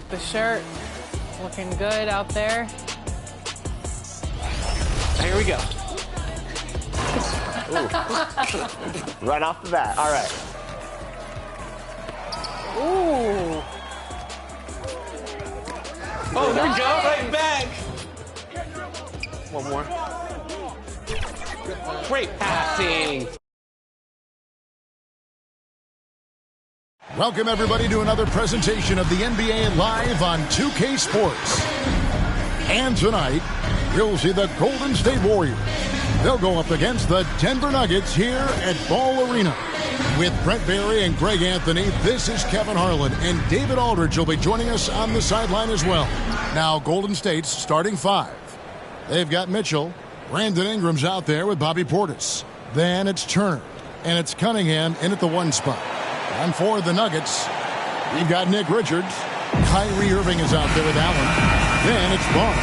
like the shirt. Looking good out there. Here we go. Right off the bat. All right. Ooh. Oh, there we go. Right back. One more. Great passing. Welcome, everybody, to another presentation of the NBA Live on 2K Sports. And tonight, you'll see the Golden State Warriors. They'll go up against the Denver Nuggets here at Ball Arena. With Brent Barry and Greg Anthony, this is Kevin Harlan, and David Aldridge will be joining us on the sideline as well. Now, Golden State's starting five. They've got Mitchell. Brandon Ingram's out there with Bobby Portis. Then it's Turner, and it's Cunningham in at the one spot. And for the Nuggets, you've got Nick Richards. Kyrie Irving is out there with Allen. Then it's Barnes,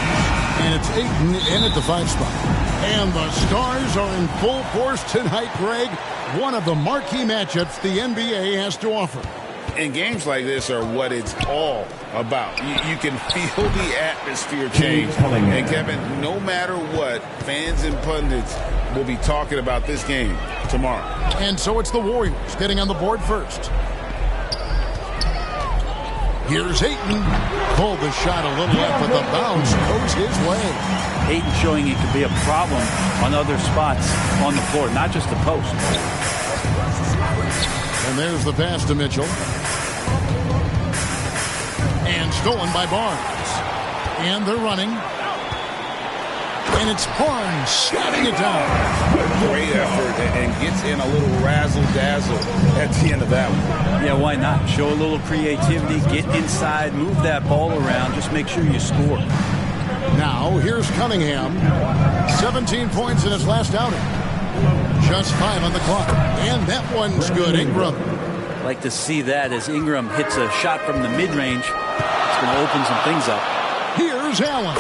and it's Ayton in at the five spot. And the Stars are in full force tonight, Greg. One of the marquee matchups the NBA has to offer. And games like this are what it's all about. You can feel the atmosphere change. And Kevin, no matter what, fans and pundits will be talking about this game tomorrow. And so it's the Warriors getting on the board first. Here's Ayton. Pulled the shot a little left, but the bounce goes his way. Ayton showing it could be a problem on other spots on the floor, not just the post. And there's the pass to Mitchell. And stolen by Barnes. And they're running. And it's Barnes slamming it down. Great effort and gets in a little razzle-dazzle at the end of that one. Yeah, why not? Show a little creativity, get inside, move that ball around, just make sure you score. Now, here's Cunningham. 17 points in his last outing. Just 5 on the clock. And that one's good. Ingram. Like to see that as Ingram hits a shot from the mid-range. It's going to open some things up. Here's Allen.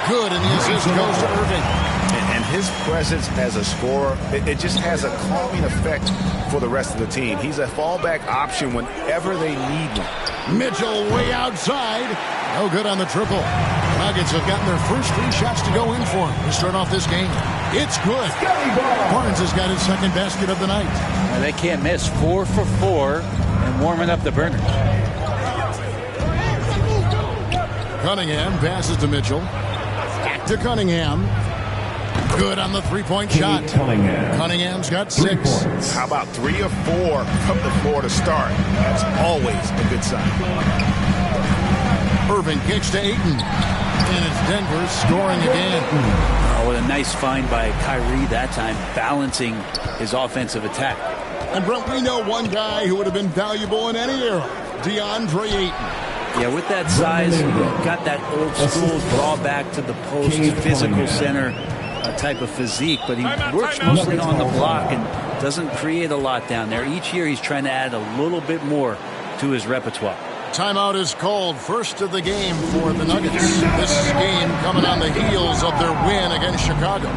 Good, and the assist goes to Irving. And his presence as a scorer, it just has a calming effect for the rest of the team. He's a fallback option whenever they need one. Mitchell way outside. No good on the triple. Nuggets have gotten their first 3 shots to go in for him to start off this game. It's good. Barnes has got his second basket of the night. Now they can't miss. 4 for 4 and warming up the burners. Cunningham passes to Mitchell. Back to Cunningham. Good on the three-point shot. Cunningham's got 6. How about 3 or 4 from the floor to start? That's always a good sign. Irving kicks to Ayton. And it's Denver scoring again. Oh, what a nice find by Kyrie that time, balancing his offensive attack. And Brent, we know one guy who would have been valuable in any era, DeAndre Ayton. Yeah, with that size, got that old school draw back to the post, physical center type of physique, but he works mostly on the block and doesn't create a lot down there. Each year he's trying to add a little bit more to his repertoire. Timeout is called. First of the game for the Nuggets. This game coming on the heels of their win against Chicago.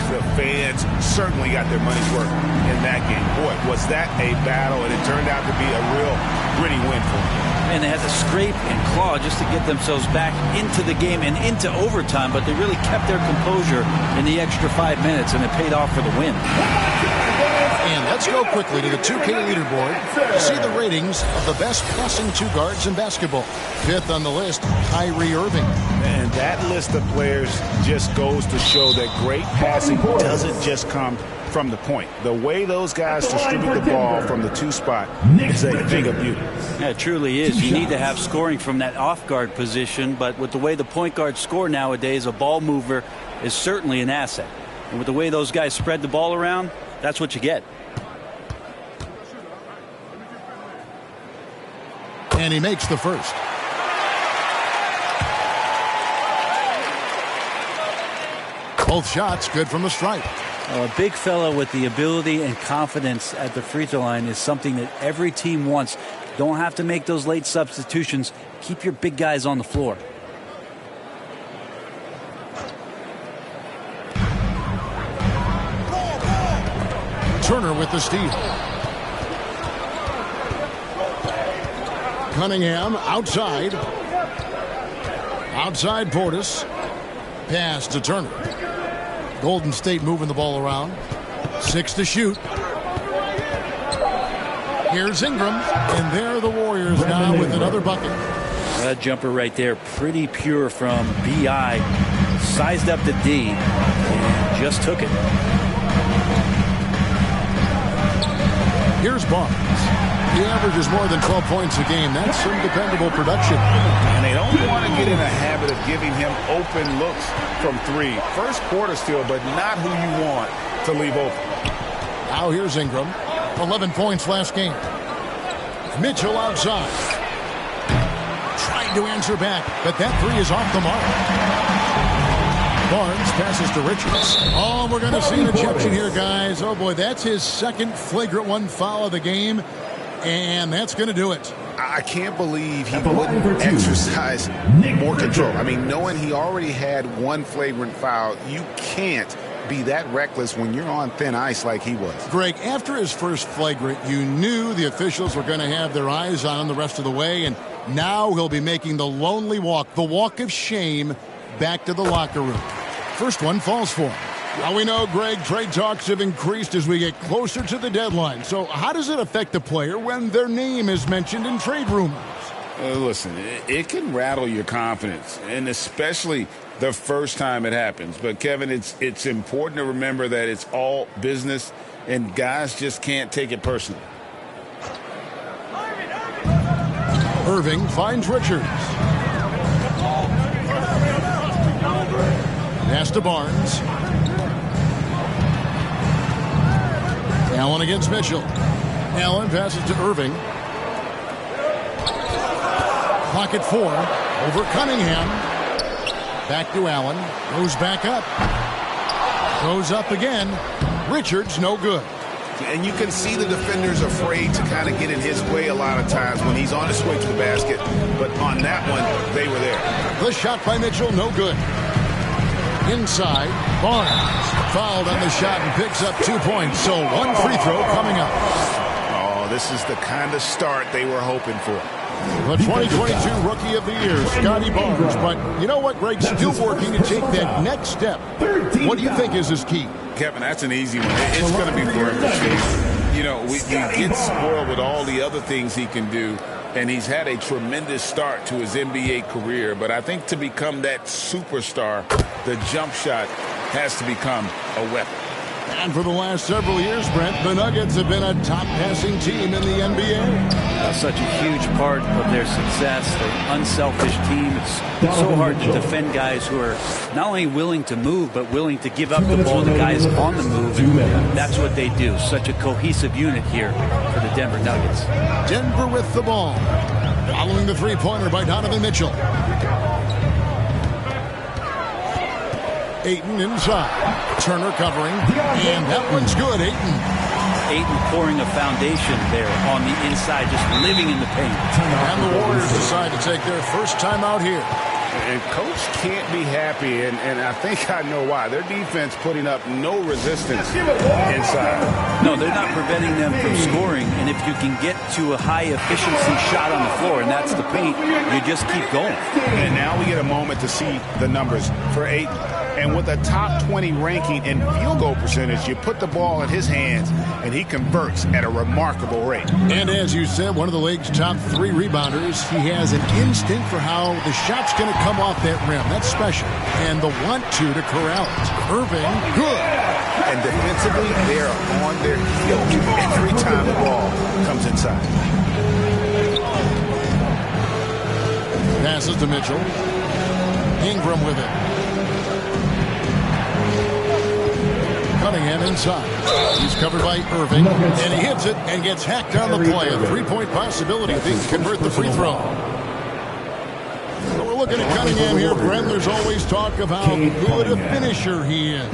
The fans certainly got their money's worth in that game. Boy, was that a battle, and it turned out to be a real gritty win for them. And they had to scrape and claw just to get themselves back into the game and into overtime, but they really kept their composure in the extra 5 minutes, and it paid off for the win. And let's go quickly to the 2K leaderboard to see the ratings of the best passing 2 guards in basketball. 5th on the list, Kyrie Irving. And that list of players just goes to show that great passing doesn't just come from the point. The way those guys distribute the ball from the 2 spot is a thing of beauty. Yeah, it truly is. You need to have scoring from that off-guard position, but with the way the point guards score nowadays, a ball mover is certainly an asset. And with the way those guys spread the ball around, that's what you get. And he makes the first. Both shots good from the stripe. A big fella with the ability and confidence at the free throw line is something that every team wants. Don't have to make those late substitutions. Keep your big guys on the floor. Turner with the steal. Cunningham outside. Outside Portis. Pass to Turner. Golden State moving the ball around. 6 to shoot. Here's Ingram. And there are the Warriors now with another bucket. That jumper right there, pretty pure from B.I. Sized up the D and just took it. Here's Barnes. He averages more than 12 points a game. That's some dependable production. And they don't want to get in a habit of giving him open looks from 3. First quarter still, but not who you want to leave open. Now here's Ingram. 11 points last game. Mitchell outside. Trying to answer back, but that 3 is off the mark. Barnes passes to Richards. Oh, we're going to see an ejection here, guys. Oh, boy, that's his second flagrant one foul of the game. And that's going to do it. I can't believe he wouldn't exercise more control. I mean, knowing he already had one flagrant foul, you can't be that reckless when you're on thin ice like he was. Greg, after his first flagrant, you knew the officials were going to have their eyes on him the rest of the way, and now he'll be making the lonely walk, the walk of shame, back to the locker room. First one falls for him. Now we know, Greg, trade talks have increased as we get closer to the deadline. So how does it affect the player when their name is mentioned in trade rumors? Listen, it can rattle your confidence, and especially the first time it happens. But, Kevin, it's important to remember that it's all business, and guys just can't take it personally. Irving finds Richards. Pass to Barnes. Allen against Mitchell. Allen passes to Irving. Pocket 4 over Cunningham. Back to Allen. Goes back up. Goes up again. Richards no good. And you can see the defenders afraid to kind of get in his way a lot of times when he's on his way to the basket. But on that one, they were there. The shot by Mitchell, no good. Inside, Barnes fouled on the shot and picks up 2 points. So one free throw coming up. Oh, this is the kind of start they were hoping for. The 2022 Rookie of the Year, Scotty Barnes. But you know what, Greg? Still working to take that next step. What do you think is his key? Kevin, that's an easy one. It's going to be vertical. You know, we get spoiled with all the other things he can do, and he's had a tremendous start to his NBA career. But I think to become that superstar, the jump shot has to become a weapon. And for the last several years, Brent, the Nuggets have been a top passing team in the NBA. Such a huge part of their success, the unselfish team. It's so hard to defend guys who are not only willing to move, but willing to give up the ball to guys on the move. And that's what they do. Such a cohesive unit here for the Denver Nuggets. Denver with the ball. Following the three-pointer by Donovan Mitchell. Ayton inside. Turner covering. And that one's good. Ayton pouring a foundation there on the inside, just living in the paint. And the Warriors decide to take their first time out here. And Coach can't be happy, and I think I know why. Their defense putting up no resistance inside. No, they're not preventing them from scoring, and if you can get to a high-efficiency shot on the floor, and that's the paint, you just keep going. And now we get a moment to see the numbers for Ayton. And with a top 20 ranking in field goal percentage, you put the ball in his hands, and he converts at a remarkable rate. And as you said, one of the league's top 3 rebounders. He has an instinct for how the shot's going to come off that rim. That's special. And the want-to corral it. Irving, good. And defensively, they are on their heels every time the ball comes inside. Passes to Mitchell. Ingram with it. Cunningham inside. He's covered by Irving. And he hits it and gets hacked on the play. A three-point possibility if he can convert the free throw. So we're looking at Cunningham here, Brent. There's always talk of how good a finisher he is.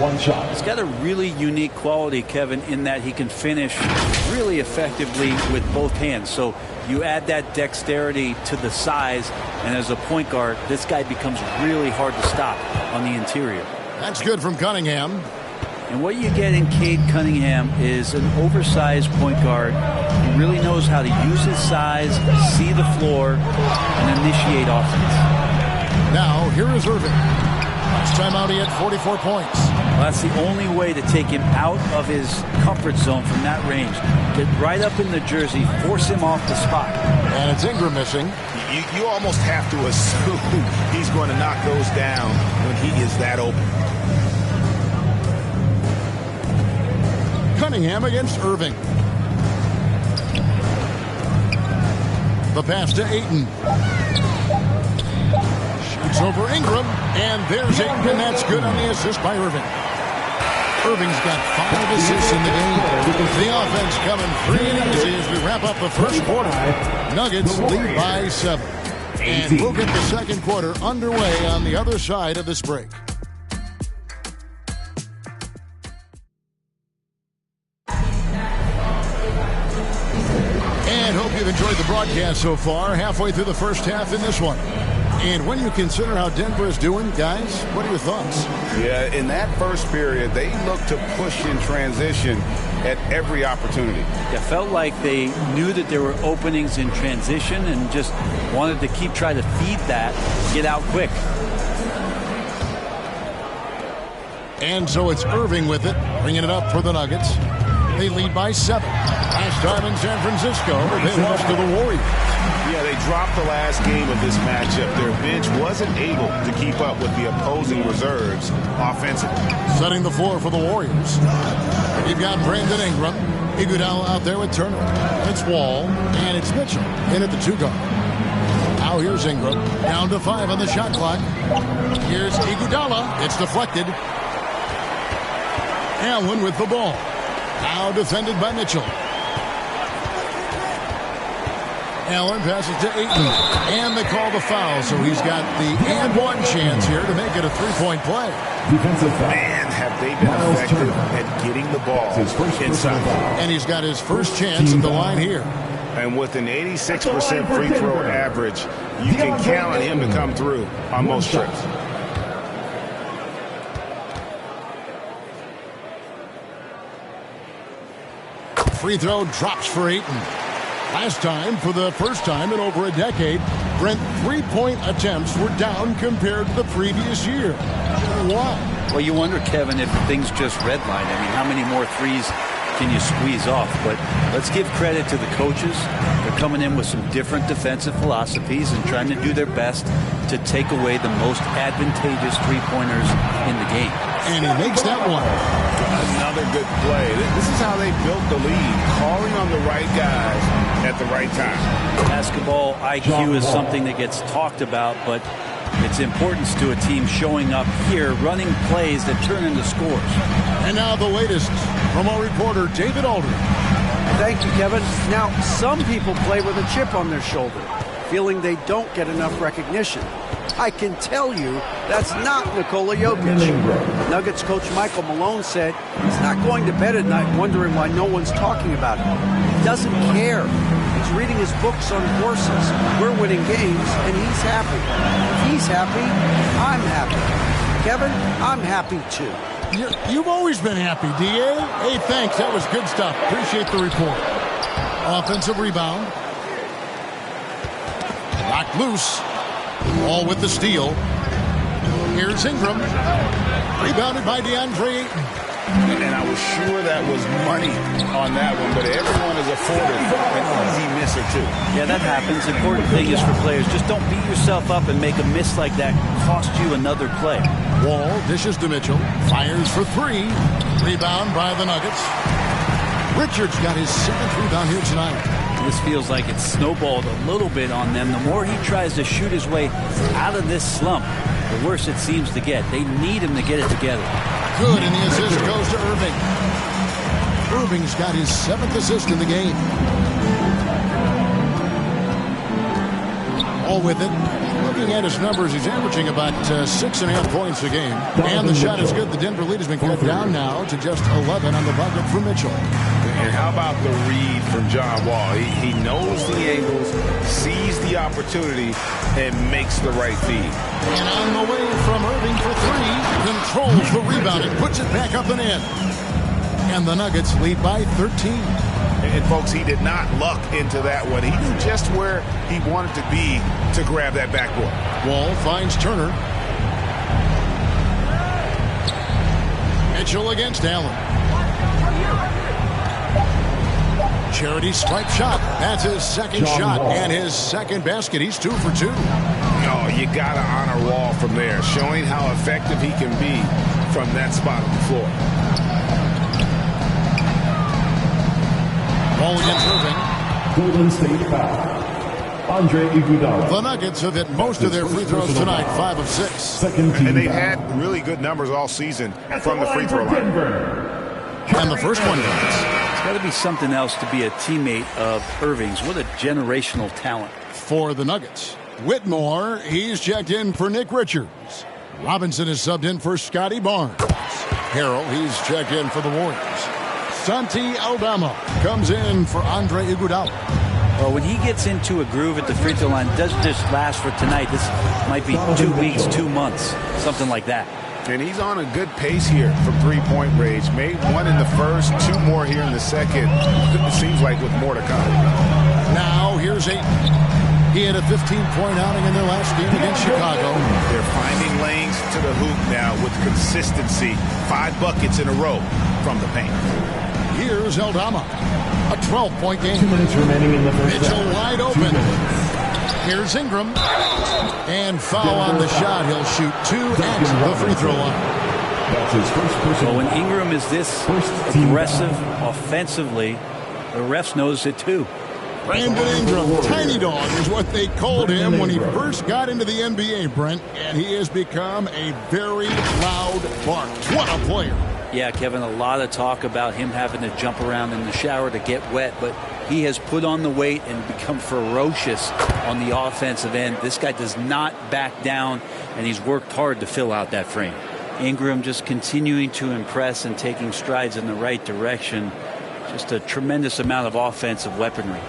He's got a really unique quality, Kevin, in that he can finish really effectively with both hands. So you add that dexterity to the size, and as a point guard, this guy becomes really hard to stop on the interior. That's good from Cunningham. And what you get in Cade Cunningham is an oversized point guard who really knows how to use his size, see the floor, and initiate offense. Now, here is Irving. Last time out, he had 44 points. Well, that's the only way to take him out of his comfort zone from that range. Get right up in the jersey, force him off the spot. And it's Ingram missing. You almost have to assume he's going to knock those down when he is that open. Cunningham against Irving. The pass to Ayton. Shoots over Ingram, and there's Ayton, and that's good on the assist by Irving. Irving's got 5 assists in the game. The offense coming free and easy as we wrap up the first quarter. Nuggets lead by 7. And we'll get the second quarter underway on the other side of this break. And hope you've enjoyed the broadcast so far. Halfway through the first half in this one. And when you consider how Denver is doing, guys, what are your thoughts? Yeah, in that first period, they looked to push in transition at every opportunity. It felt like they knew that there were openings in transition and just wanted to keep trying to feed that, get out quick. And so it's Irving with it, bringing it up for the Nuggets. They lead by 7. Last time in San Francisco, they lost to the Warriors. Yeah, they dropped the last game of this matchup. Their bench wasn't able to keep up with the opposing reserves offensively. Setting the floor for the Warriors. You've got Brandon Ingram. Iguodala out there with Turner. And it's Wall. And it's Mitchell in at the 2 guard. Now here's Ingram. Down to 5 on the shot clock. Here's Iguodala. It's deflected. Allen with the ball. Now defended by Mitchell. Allen passes to Ayton. And they call the foul, so he's got the and one chance here to make it a 3-point play. Man, have they been effective at getting the ball inside. And he's got his first chance at the line here. And with an 86% free throw average, you can count on him to come through on most trips. Free throw drops for Ayton. Last time, for the first time in over a decade, Brent, 3-point attempts were down compared to the previous year. Why? Well, you wonder, Kevin, if things just redline. I mean, how many more threes can you squeeze off? But let's give credit to the coaches. They're coming in with some different defensive philosophies and trying to do their best to take away the most advantageous three-pointers in the game. And he makes that one. Another good play. This is how they built the lead, calling on the right guys at the right time. Basketball IQ is something that gets talked about, but its importance to a team showing up here, running plays that turn into scores. And now the latest from our reporter, David Aldridge. Thank you, Kevin. Now, some people play with a chip on their shoulder, feeling they don't get enough recognition. I can tell you that's not Nikola Jokic. Nuggets coach Michael Malone said he's not going to bed at night wondering why no one's talking about him. He doesn't care. He's reading his books on horses. We're winning games, and he's happy. If he's happy, I'm happy. Kevin, I'm happy too. You've always been happy, D.A. Hey, thanks. That was good stuff. Appreciate the report. Offensive rebound. Knocked loose. All with the steal. Here's Ingram. Rebounded by DeAndre Ayton. And I was sure that was money on that one, but everyone is afforded an easy miss or two. Yeah, that happens. The important thing is for players, just don't beat yourself up and make a miss like that cost you another play. Wall dishes to Mitchell. Fires for 3. Rebound by the Nuggets. Richards got his 7th rebound here tonight. This feels like it's snowballed a little bit on them. The more he tries to shoot his way out of this slump, the worse it seems to get. They need him to get it together. Good, and the assist goes to Irving. Irving's got his 7th assist in the game. All with it. Looking at his numbers, he's averaging about 6.5 points a game. And the shot is good. The Denver lead has been cut down now to just 11 on the bucket for Mitchell. And how about the read from John Wall? He knows the angles, sees the opportunity, and makes the right feed. And on the way from Irving for 3, controls the rebound and puts it back up and in. And the Nuggets lead by 13. And folks, he did not luck into that one. He knew just where he wanted to be to grab that backboard. Wall finds Turner. Mitchell against Allen. Charity stripe shot. That's his second shot and his second basket. He's 2 for 2. Oh, you got to honor Wall from there, showing how effective he can be from that spot on the floor. Wall against Irving. Golden State foul. Andre Iguodala. The Nuggets have hit most of their free throws tonight, 5 of 6. Second team And they've foul. had really good numbers all season from the free throw line. And the first one goes. It's got to be something else to be a teammate of Irving's. What a generational talent. For the Nuggets, Whitmore, he's checked in for Nick Richards. Robinson is subbed in for Scotty Barnes. Harrell, he's checked in for the Warriors. Santi Aldama comes in for Andre Iguodala. Well, when he gets into a groove at the free throw line, it doesn't just last for tonight. This might be 2 weeks, 2 months, something like that. And he's on a good pace here from three-point range. Made one in the first, 2 more here in the second. It seems like with more to come. Now here's Ayton. He had a 15-point outing in their last game against Chicago. They're finding lanes to the hoop now with consistency. 5 buckets in a row from the paint. Here's Aldama. A 12-point game. 2 minutes remaining in the first Mitchell half. wide open. Here's Ingram. And foul on the shot. He'll shoot 2 at the free throw line. That's his first personal. So when Ingram is this aggressive offensively, the refs knows it too. Brandon Ingram, Tiny Dog is what they called him when he first got into the NBA, Brent. And he has become a very loud bark. What a player. Yeah, Kevin, a lot of talk about him having to jump around in the shower to get wet, but he has put on the weight and become ferocious on the offensive end. This guy does not back down, and he's worked hard to fill out that frame. Ingram just continuing to impress and taking strides in the right direction. Just a tremendous amount of offensive weaponry.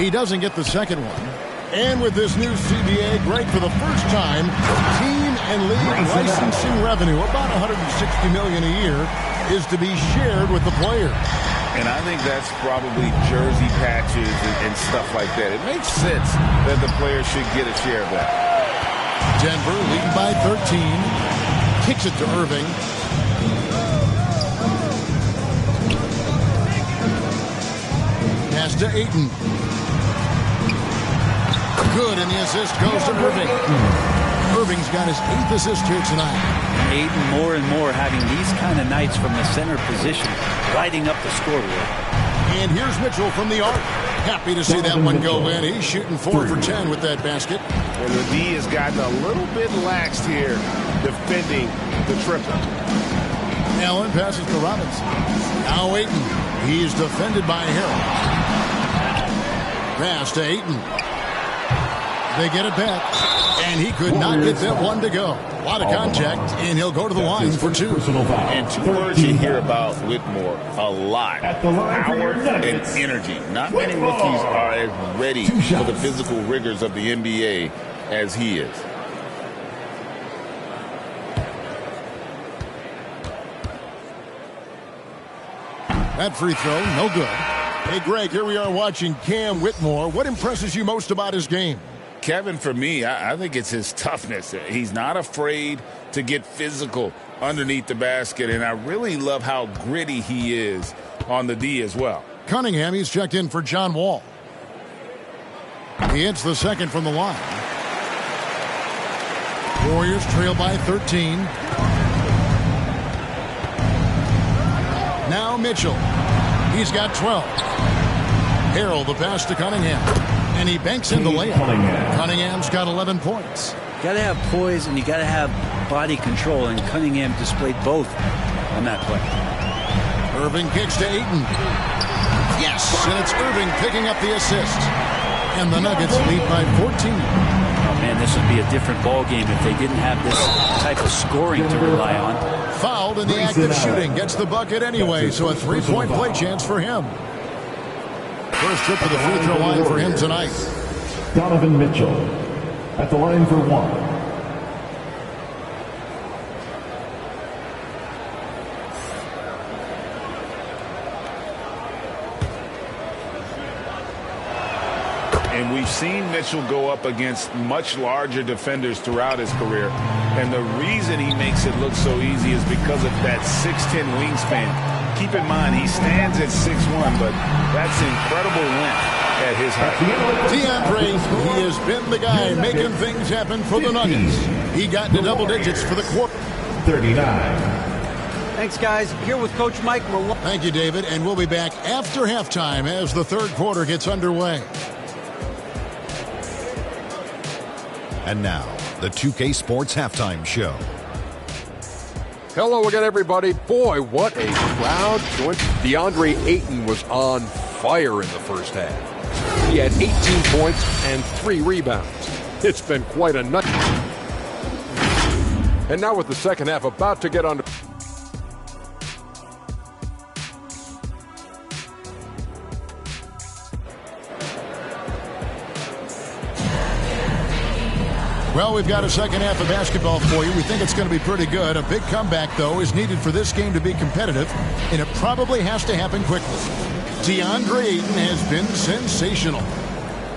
He doesn't get the second one. And with this new CBA, Greg, for the first time, team and league licensing revenue, about $160 million a year, is to be shared with the players. And I think that's probably jersey patches and stuff like that. It makes sense that the players should get a share of that. Denver leading by 13. Kicks it to Irving. Pass to Ayton. Good, and the assist goes to Irving. Irving's got his 8th assist here tonight. Ayton more and more having these kind of nights from the center position, lighting up the scoreboard. And here's Mitchell from the arc. Happy to see that one go in. He's shooting 4 for 10 with that basket. And the D has gotten a little bit laxed here defending the triple. Allen passes to Robinson. Now Ayton. He's defended by Harrell. Pass to Ayton. They get it back, and he could not get that one to go. A lot of contact, and he'll go to the line for 2. And 2 words you hear about Whitmore a lot. Power and energy. Not many rookies are as ready for the physical rigors of the NBA as he is. That free throw, no good. Hey, Greg, here we are watching Cam Whitmore. What impresses you most about his game? Kevin, for me, I think it's his toughness. He's not afraid to get physical underneath the basket, and I really love how gritty he is on the D as well. Cunningham, he's checked in for John Wall. He hits the second from the line. Warriors trail by 13. Now Mitchell. He's got 12. Harrell, the pass to Cunningham. And he banks in the layup. Cunningham's got 11 points. You got to have poise and you got to have body control, and Cunningham displayed both on that play. Irving kicks to Ayton. Yes, and it's Irving picking up the assist. And the Nuggets lead by 14. Oh, man, this would be a different ball game if they didn't have this type of scoring to rely on. Fouled in the act of shooting. Gets the bucket anyway, so a 3-point play chance for him. First trip to the free throw line for him tonight. Donovan Mitchell. at the line for one. And we've seen Mitchell go up against much larger defenders throughout his career. And the reason he makes it look so easy is because of that 6'10 wingspan. Keep in mind, he stands at 6'1", but that's incredible length at his height. DeAndre, he has been the guy making things happen for the Nuggets. He got into double digits for the quarter. 39. Thanks, guys. Here with Coach Mike Malone. Thank you, David. And we'll be back after halftime as the third quarter gets underway. And now, the 2K Sports Halftime Show. Hello again, everybody. Boy, what a crowd. DeAndre Ayton was on fire in the first half. He had 18 points and 3 rebounds. It's been quite a nut. And now with the second half about to get on. Well, we've got a second half of basketball for you. We think it's going to be pretty good. A big comeback, though, is needed for this game to be competitive, and it probably has to happen quickly. DeAndre Ayton has been sensational.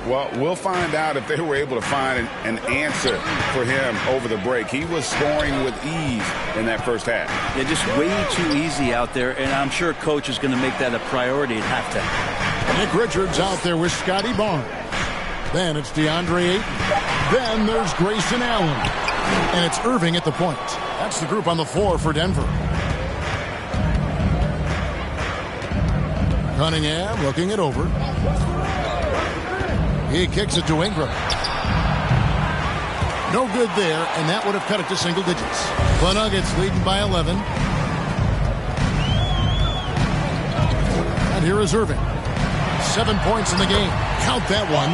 Well, we'll find out if they were able to find an answer for him over the break. He was scoring with ease in that first half. Yeah, just way too easy out there, and I'm sure Coach is going to make that a priority at halftime. Nick Richards out there with Scotty Barnes. Then it's DeAndre Ayton. Then there's Grayson Allen. And it's Irving at the point. That's the group on the floor for Denver. Cunningham looking it over. He kicks it to Ingram. No good there, and that would have cut it to single digits. The Nuggets leading by 11. And here is Irving. 7 points in the game. Count that one.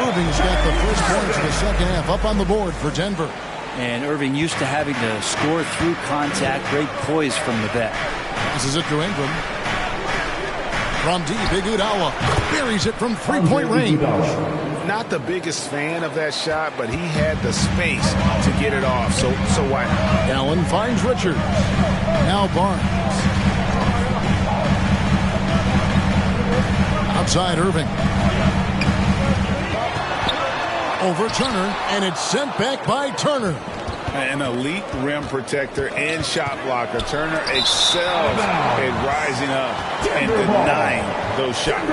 Irving's got the first points of the second half up on the board for Denver. And Irving used to having to score through contact. Great poise from the vet. Passes it to Ingram. From deep, Iguodala buries it from three-point range. Not the biggest fan of that shot, but he had the space to get it off. So why not? Allen finds Richards. Now Barnes. Outside Irving. Over Turner, and it's sent back by Turner. An elite rim protector and shot blocker. Turner excels at rising up and denying those shots.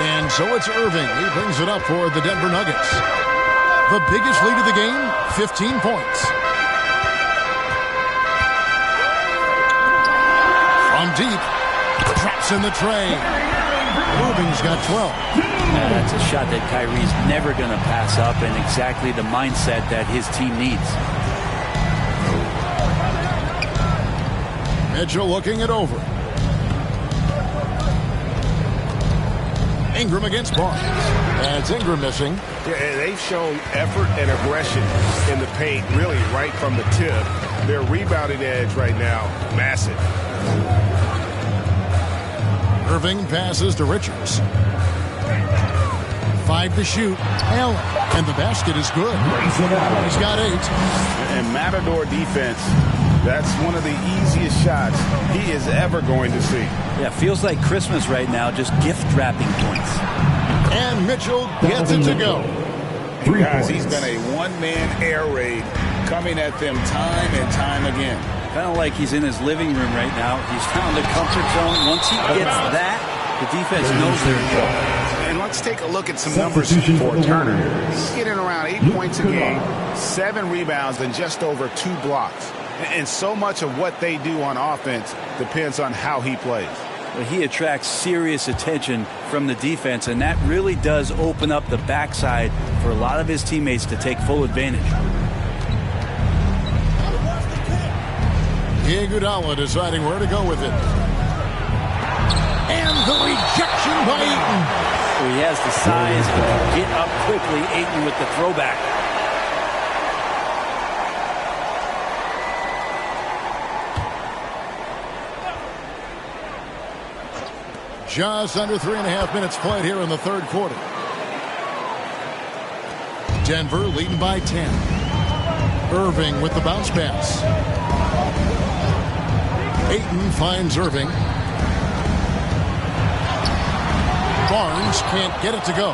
And so it's Irving. He brings it up for the Denver Nuggets. The biggest lead of the game, 15 points. From deep, traps in the tray. Irving's got 12. That's a shot that Kyrie's never going to pass up, and exactly the mindset that his team needs. Mitchell looking it over. Ingram against Barnes. That's Ingram missing. Yeah, they've shown effort and aggression in the paint, really right from the tip. Their rebounding edge right now, massive. Irving passes to Richards. 5 to shoot. Allen. And the basket is good. He's got 8. And Matador defense, that's one of the easiest shots he is ever going to see. Yeah, feels like Christmas right now, just gift wrapping points. And Mitchell gets it to go. Guys, he's been a one-man air raid coming at them time and time again. Kind of like he's in his living room right now. He's found the comfort zone. Once he gets that, the defense knows they're in trouble. And let's take a look at some numbers for Turner. He's getting around 8 points a game, 7 rebounds, and just over 2 blocks. And so much of what they do on offense depends on how he plays. Well, he attracts serious attention from the defense, and that really does open up the backside for a lot of his teammates to take full advantage. Iguodala deciding where to go with it. And the rejection by Ayton. He has the size to get up quickly. Ayton with the throwback. Just under 3.5 minutes played here in the third quarter. Denver leading by 10. Irving with the bounce pass. Ayton finds Irving. Barnes can't get it to go.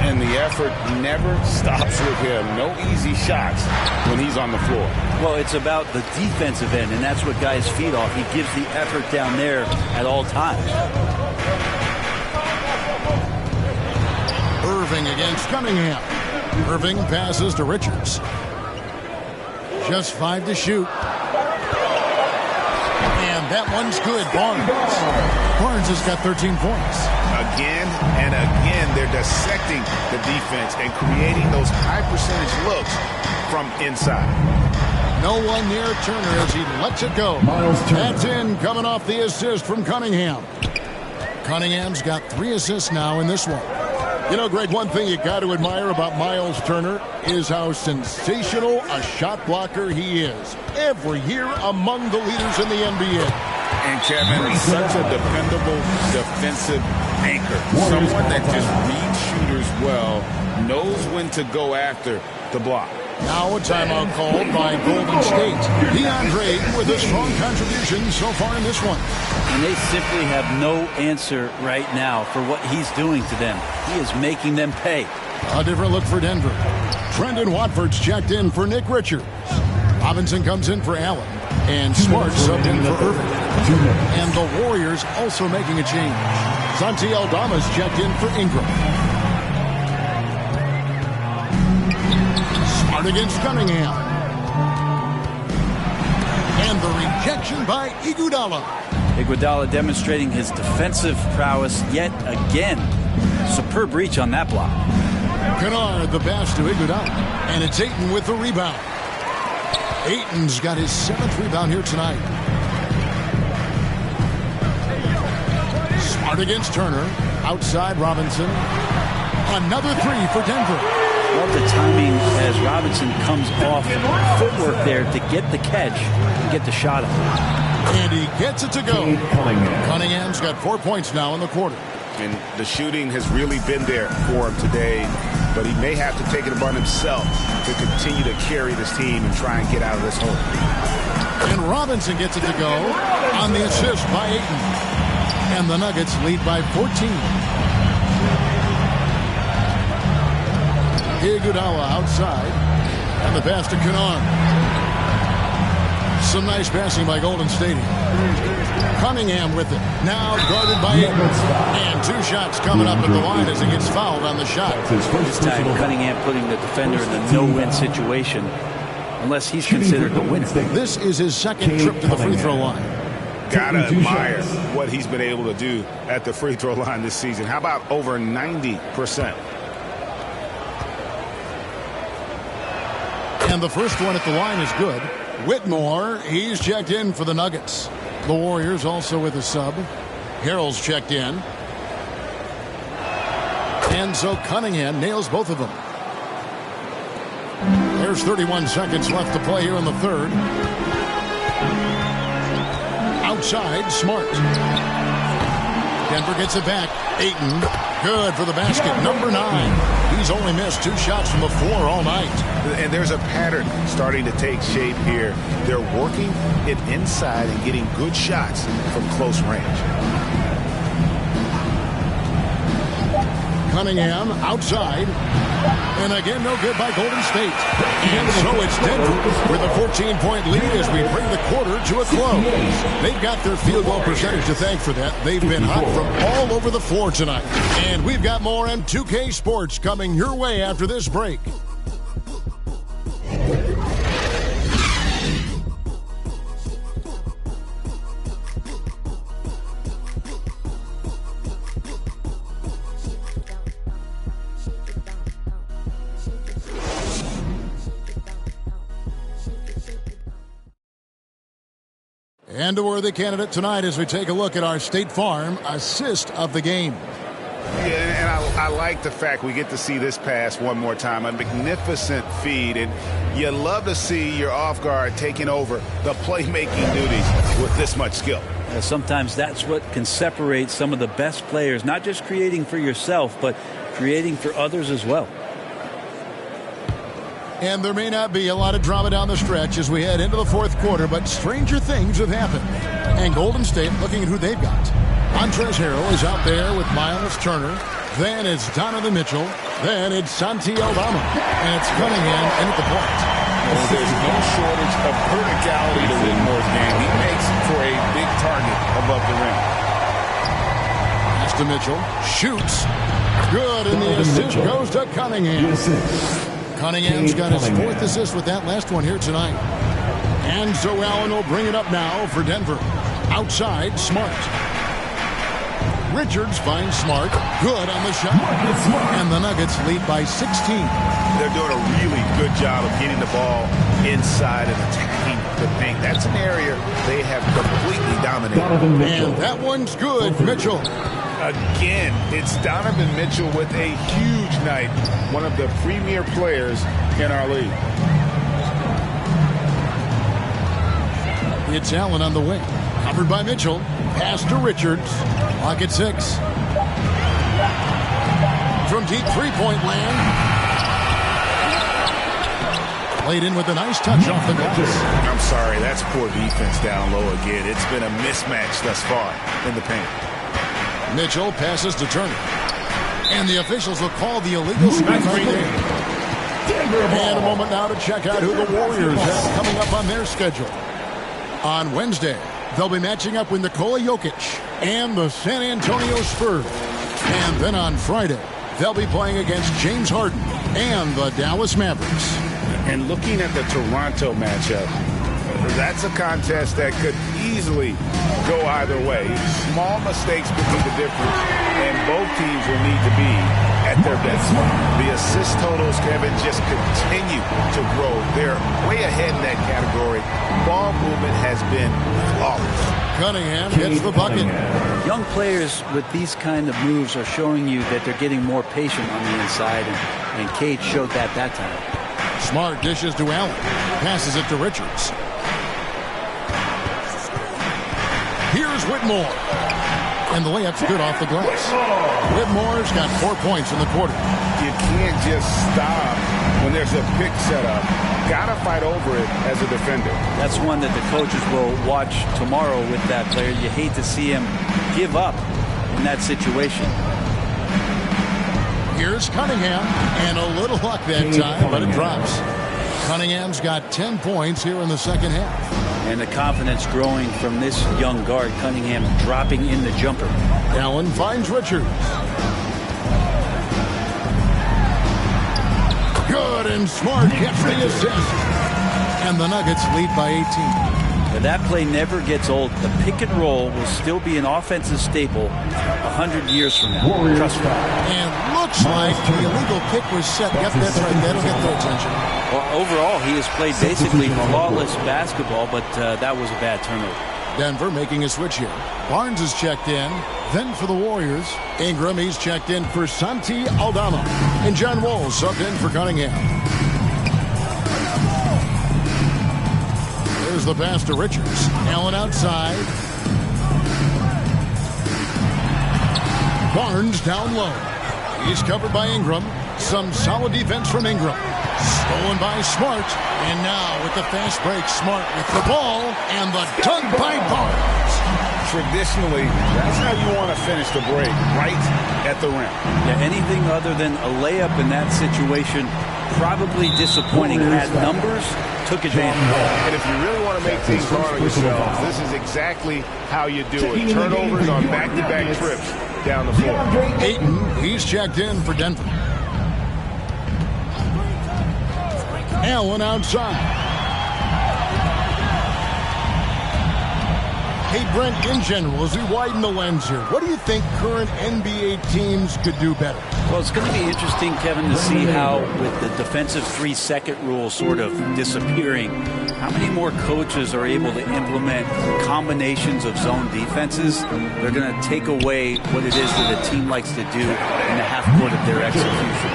And the effort never stops with him. No easy shots when he's on the floor. Well, it's about the defensive end, and that's what guys feed off. He gives the effort down there at all times. Irving against Cunningham. Irving passes to Richards. Just 5 to shoot. And that one's good. Barnes has got 13 points. Again and again, they're dissecting the defense and creating those high percentage looks from inside. No one near Turner as he lets it go. That's in, coming off the assist from Cunningham. Cunningham's got 3 assists now in this one. You know, Greg, one thing you got to admire about Miles Turner is how sensational a shot blocker he is. Every year among the leaders in the NBA. And Kevin, such a dependable defensive anchor. Someone that just reads shooters well, knows when to go after the block. Now a timeout called by Golden State. DeAndre with a strong contribution so far in this one. And they simply have no answer right now for what he's doing to them. He is making them pay. A different look for Denver. Trendon Watford's checked in for Nick Richards. Robinson comes in for Allen. And Smart subbed in for Irving. And the Warriors also making a change. Santi Aldama's checked in for Ingram. Smart against Cunningham. And the rejection by Iguodala. Iguodala demonstrating his defensive prowess yet again. Superb reach on that block. Kennard the pass to Iguodala. And it's Ayton with the rebound. Ayton's got his 7th rebound here tonight. Smart against Turner. Outside Robinson. Another 3 for Denver. Love the timing as Robinson comes off footwork there to get the catch and get the shot up. And he gets it to go. Cunningham's got 4 points now in the quarter. And the shooting has really been there for him today, but he may have to take it upon himself to continue to carry this team and try and get out of this hole. And Robinson gets it to go on the assist by Ayton. And the Nuggets lead by 14. Iguodala outside. And the pass to Kennard. Some nice passing by Golden State. Cunningham with it. Now guarded by Ayton. And 2 shots coming up at the line as he gets fouled on the shot. This time Cunningham putting the defender in a no-win situation unless he's considered the winner. This is his 2nd trip to the free throw line. Gotta admire what he's been able to do at the free throw line this season. How about over 90%? And the first one at the line is good. Whitmore, he's checked in for the Nuggets. The Warriors also with a sub. Harrell's checked in. And so Cunningham nails both of them. There's 31 seconds left to play here in the third. Outside, Smart. Denver gets it back. Ayton, good for the basket. Number 9. He's only missed 2 shots from the floor all night. And there's a pattern starting to take shape here. They're working it inside and getting good shots from close range. Cunningham outside. And again, no good by Golden State. And so it's Denver with a 14-point lead as we bring the quarter to a close. They've got their field goal percentage to thank for that. They've been hot from all over the floor tonight. And we've got more M2K Sports coming your way after this break. And a worthy candidate tonight as we take a look at our State Farm assist of the game. Yeah, and I like the fact we get to see this pass one more time. A magnificent feed, and you love to see your off guard taking over the playmaking duties with this much skill. Sometimes that's what can separate some of the best players, not just creating for yourself, but creating for others as well. And there may not be a lot of drama down the stretch as we head into the fourth quarter, but stranger things have happened. And Golden State looking at who they've got. Montrezl Harrell is out there with Miles Turner. Then it's Donovan Mitchell. Then it's Santi Aldama. And it's Cunningham in at the point. Well, there's no shortage of verticality to Whitmore's game. He makes for a big target above the rim. Pass to Mitchell. Shoots. Good, and the assist goes to Cunningham. Cunningham's got his fourth assist with that last one here tonight. And so Allen will bring it up now for Denver. Outside, Smart. Richards finds Smart. Good on the shot. And the Nuggets lead by 16. They're doing a really good job of getting the ball inside and attacking the paint. That's an area they have completely dominated. And that one's good, Mitchell. Again, it's Donovan Mitchell with a huge night. One of the premier players in our league. It's Allen on the wing. Covered by Mitchell. Pass to Richards. Clock at 6. From deep three-point land. Played in with a nice touch off the glass. I'm sorry, that's poor defense down low again. It's been a mismatch thus far in the paint. Mitchell passes to Turner. And the officials will call the illegal smack right there. And a moment now to check out who the Warriors have coming up on their schedule. On Wednesday, they'll be matching up with Nikola Jokic and the San Antonio Spurs. And then on Friday, they'll be playing against James Harden and the Dallas Mavericks. And looking at the Toronto matchup, that's a contest that could easily go either way. Small mistakes could be the difference, and both teams will need to be at their best. The assist totals, Kevin, just continue to grow. They're way ahead in that category. Ball movement has been flawless. Cunningham gets the bucket. Young players with these kind of moves are showing you that they're getting more patient on the inside, and Cade showed that time. Smart dishes to Allen. Passes it to Richards. Here's Whitmore. And the layup's good off the glass. Whitmore's got 4 points in the quarter. You can't just stop when there's a pick set up. Got to fight over it as a defender. That's one that the coaches will watch tomorrow with that player. You hate to see him give up in that situation. Here's Cunningham, and a little luck that time, but it drops. Cunningham's got 10 points here in the second half. And the confidence growing from this young guard, Cunningham, dropping in the jumper. Allen finds Richards. Good, and Smart gets the assist. And the Nuggets lead by 18. And that play never gets old. The pick and roll will still be an offensive staple 100 years from now. Trust me. And looks like the illegal kick was set. Yep, that's right. That'll get their attention. Well, overall, he has played basically flawless basketball, but that was a bad turnover. Denver making a switch here. Barnes is checked in. Then for the Warriors, Ingram, he's checked in for Santi Aldama. And John Wall subbed in for Cunningham. There's the pass to Richards. Allen outside. Barnes down low. He's covered by Ingram. Some solid defense from Ingram. Stolen by Smart. And now with the fast break, Smart with the ball. And the dunk by Barnes. Traditionally, that's how you want to finish the break, right at the rim. Yeah, anything other than a layup in that situation, probably disappointing. Had numbers, took advantage. And if you really want to make things hard on yourselves, this is exactly how you do it. Turnovers on back-to-back trips down the floor. Ayton, he's checked in for Denver. Allen outside. Hey, Brent, in general, as we widen the lens here, what do you think current NBA teams could do better? Well, it's going to be interesting, Kevin, to see how, with the defensive 3-second rule sort of disappearing, how many more coaches are able to implement combinations of zone defenses. They're going to take away what it is that a team likes to do in the half court of their execution.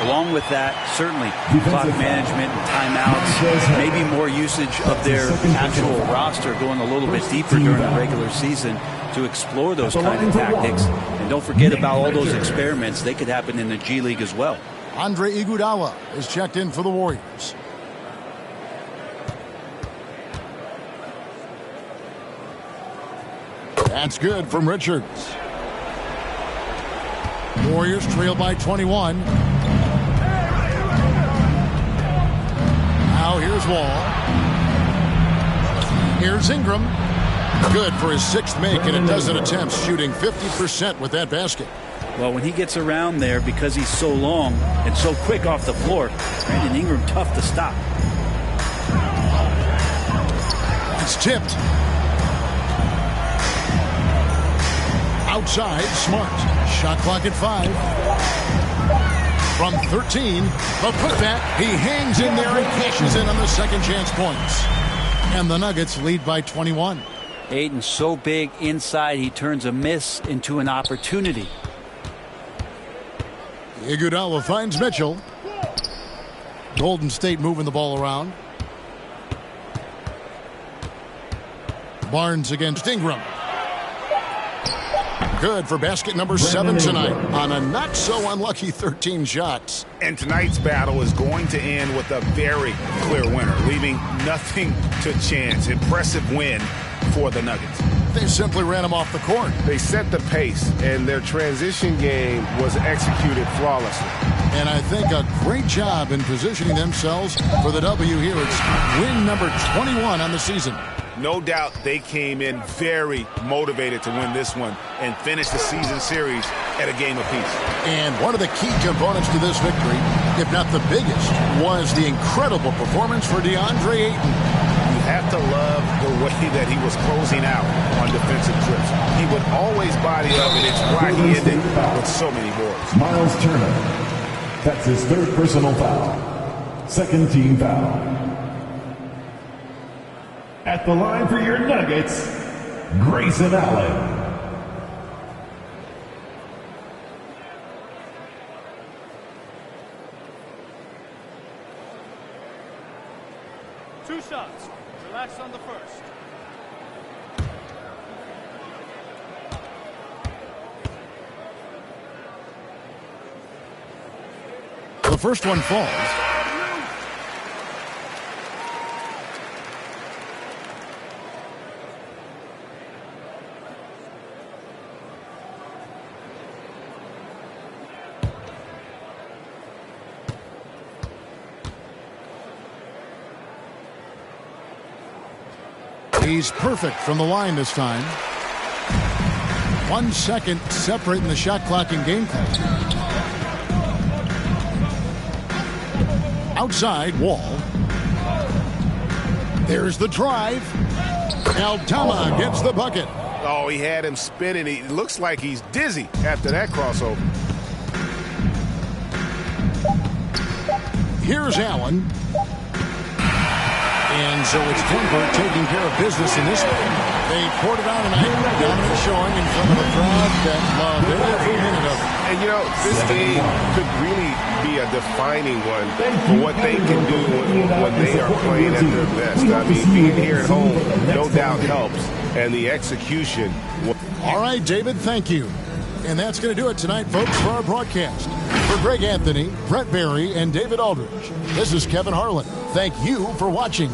Along with that, certainly clock management and timeouts, maybe more usage of their actual roster going a little bit deeper during the regular season to explore those kind of tactics. And don't forget about all those experiments. They could happen in the G League as well. Andre Iguodala is checked in for the Warriors. That's good from Richards. Warriors trail by 21. Now here's Wall. Here's Ingram. Good for his 6th make in a dozen attempts, shooting 50% with that basket. Well, when he gets around there, because he's so long and so quick off the floor, Brandon Ingram tough to stop. It's tipped. Outside, Smart. Shot clock at 5. From 13, the putback. He hangs in there and cashes in on the second chance points. And the Nuggets lead by 21. Ayton's so big inside, he turns a miss into an opportunity. Iguodala finds Mitchell. Golden State moving the ball around. Barnes against Ingram. Good for basket number 7 tonight on a not-so-unlucky 13 shots. And tonight's battle is going to end with a very clear winner, leaving nothing to chance. Impressive win for the Nuggets. They simply ran him off the court. They set the pace, and their transition game was executed flawlessly. And I think a great job in positioning themselves for the W here. It's win number 21 on the season. No doubt they came in very motivated to win this one and finish the season series at a game apiece. And one of the key components to this victory, if not the biggest, was the incredible performance for DeAndre Ayton. You have to love the way that he was closing out on defensive trips. He would always body up, and it's why he ended with so many boards. Miles Turner. That's his 3rd personal foul. 2nd team foul. At the line for your Nuggets, Grayson Allen. Two shots. Relax on the first. The first one falls. He's perfect from the line this time. 1 second separating the shot clock and game clock. Outside, Wall. There's the drive. Aldama gets the bucket. Oh, he had him spinning. He looks like he's dizzy after that crossover. Here's Allen. And so it's Denver taking care of business in this one. They poured it out tonight. Dominant showing in front of a crowd that loved every minute of it. And, you know, this game could really be a defining one for what they can do when they are playing at their best. I mean, being here at home no doubt helps, and the execution. All right, David, thank you. And that's going to do it tonight, folks, for our broadcast. For Greg Anthony, Brett Barry, and David Aldridge, this is Kevin Harlan. Thank you for watching.